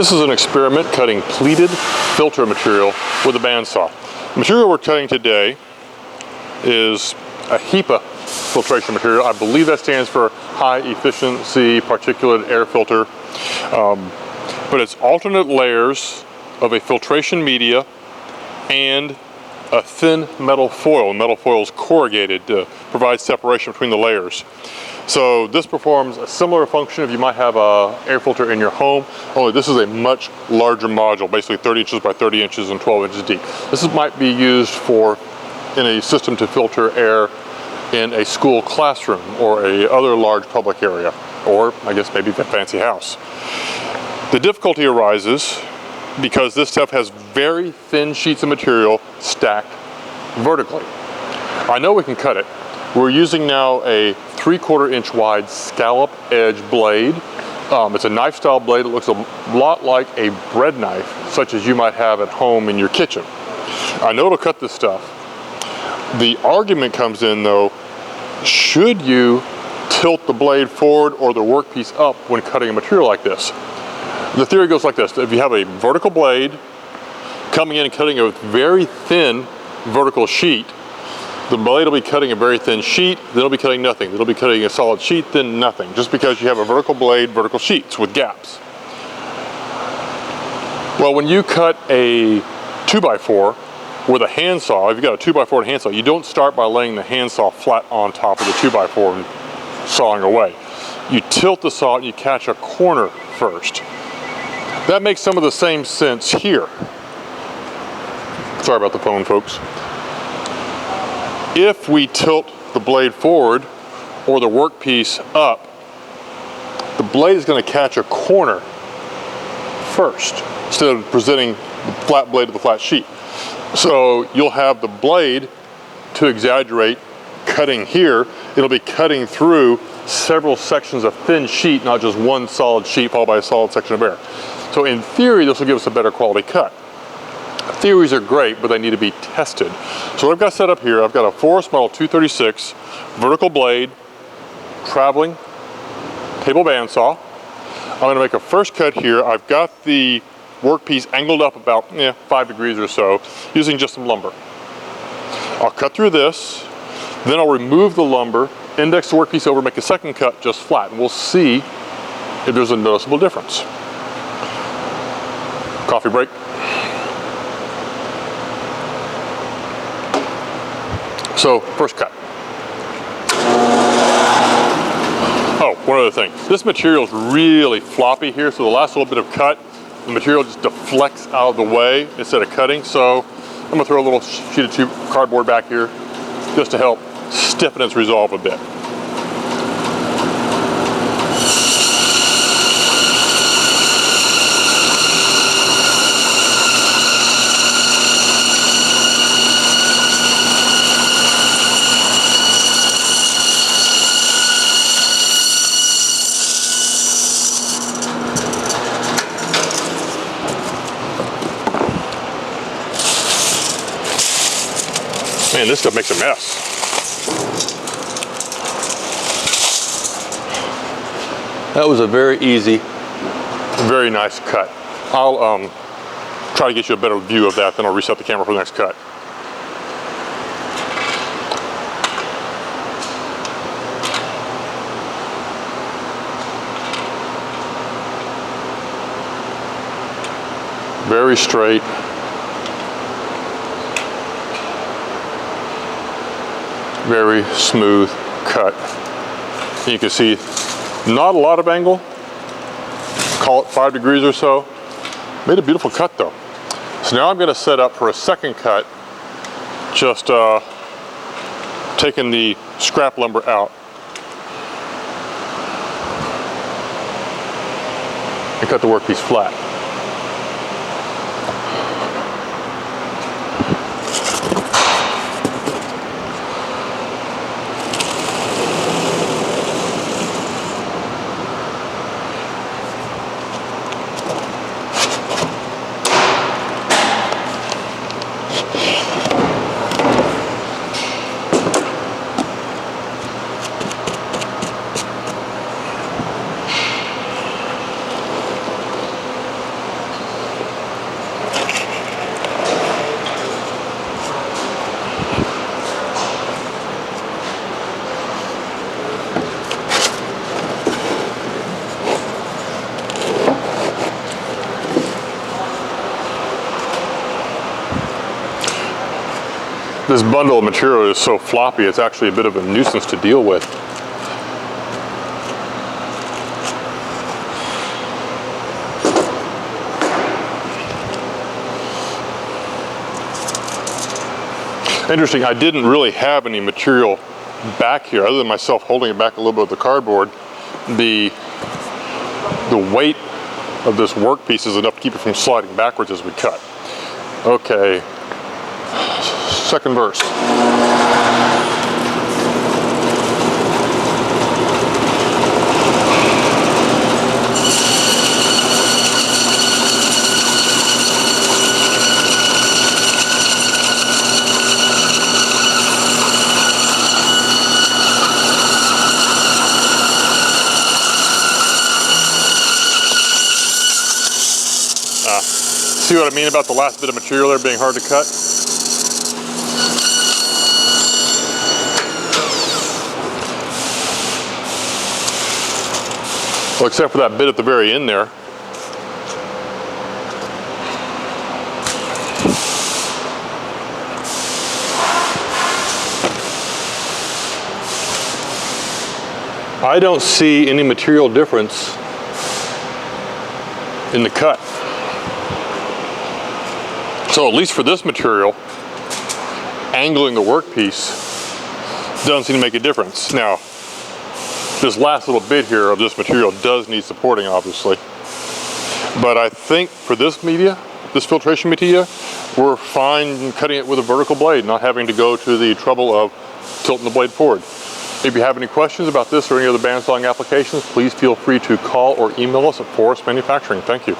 This is an experiment cutting pleated filter material with a bandsaw. The material we're cutting today is a HEPA filtration material. I believe that stands for high efficiency particulate air filter. But it's alternate layers of a filtration media and a thin metal foil. Metal foil is corrugated to provide separation between the layers. So this performs a similar function if you might have an air filter in your home, only this is a much larger module, basically 30 inches by 30 inches and 12 inches deep. This might be used in a system to filter air in a school classroom or a other large public area, or I guess maybe a fancy house. The difficulty arises because this stuff has very thin sheets of material stacked vertically. I know we can cut it. We're using now a 3/4 inch wide scallop edge blade. It's a knife style blade. It looks a lot like a bread knife, such as you might have at home in your kitchen. I know it'll cut this stuff. The argument comes in though, should you tilt the blade forward or the workpiece up when cutting a material like this? The theory goes like this: if you have a vertical blade coming in and cutting a very thin vertical sheet, the blade will be cutting a very thin sheet, then it'll be cutting nothing. It'll be cutting a solid sheet, then nothing, just because you have a vertical blade, vertical sheets with gaps. Well, when you cut a 2x4 with a handsaw, if you've got a 2x4 handsaw, you don't start by laying the handsaw flat on top of the 2x4 and sawing away. You tilt the saw and you catch a corner first. That makes some of the same sense here. Sorry about the phone, folks. If we tilt the blade forward or the workpiece up, the blade is going to catch a corner first instead of presenting the flat blade to the flat sheet. So you'll have the blade, to exaggerate, cutting here. It'll be cutting through several sections of thin sheet, not just one solid sheet followed by a solid section of air. So in theory, this will give us a better quality cut. Theories are great, but they need to be tested. So what I've got set up here, I've got a Forrest Model 236 vertical blade, traveling table bandsaw. I'm going to make a first cut here. I've got the workpiece angled up about 5 degrees or so, using just some lumber. I'll cut through this, then I'll remove the lumber, index the workpiece over, make a second cut just flat, and we'll see if there's a noticeable difference. Coffee break. So, first cut. Oh, one other thing. This material is really floppy here, so the last little bit of cut, the material just deflects out of the way instead of cutting. So, I'm gonna throw a little sheet of cardboard back here just to help stiffen its resolve a bit. Man, this stuff makes a mess. That was a very easy, very nice cut. I'll try to get you a better view of that, then I'll reset the camera for the next cut. Very straight. Very smooth cut. You can see not a lot of angle, call it 5 degrees or so. Made a beautiful cut though. So now I'm going to set up for a second cut, just taking the scrap lumber out and cut the workpiece flat. This bundle of material is so floppy, it's actually a bit of a nuisance to deal with. Interesting, I didn't really have any material back here other than myself holding it back a little bit with the cardboard. The weight of this workpiece is enough to keep it from sliding backwards as we cut. Okay, second verse. See what I mean about the last bit of material there being hard to cut? Well, except for that bit at the very end there. I don't see any material difference in the cut. So at least for this material, angling the workpiece doesn't seem to make a difference. Now, this last little bit here of this material does need supporting, obviously. But I think for this media, this filtration media, we're fine cutting it with a vertical blade, not having to go to the trouble of tilting the blade forward. If you have any questions about this or any other bandsawing applications, please feel free to call or email us at Forrest Manufacturing. Thank you.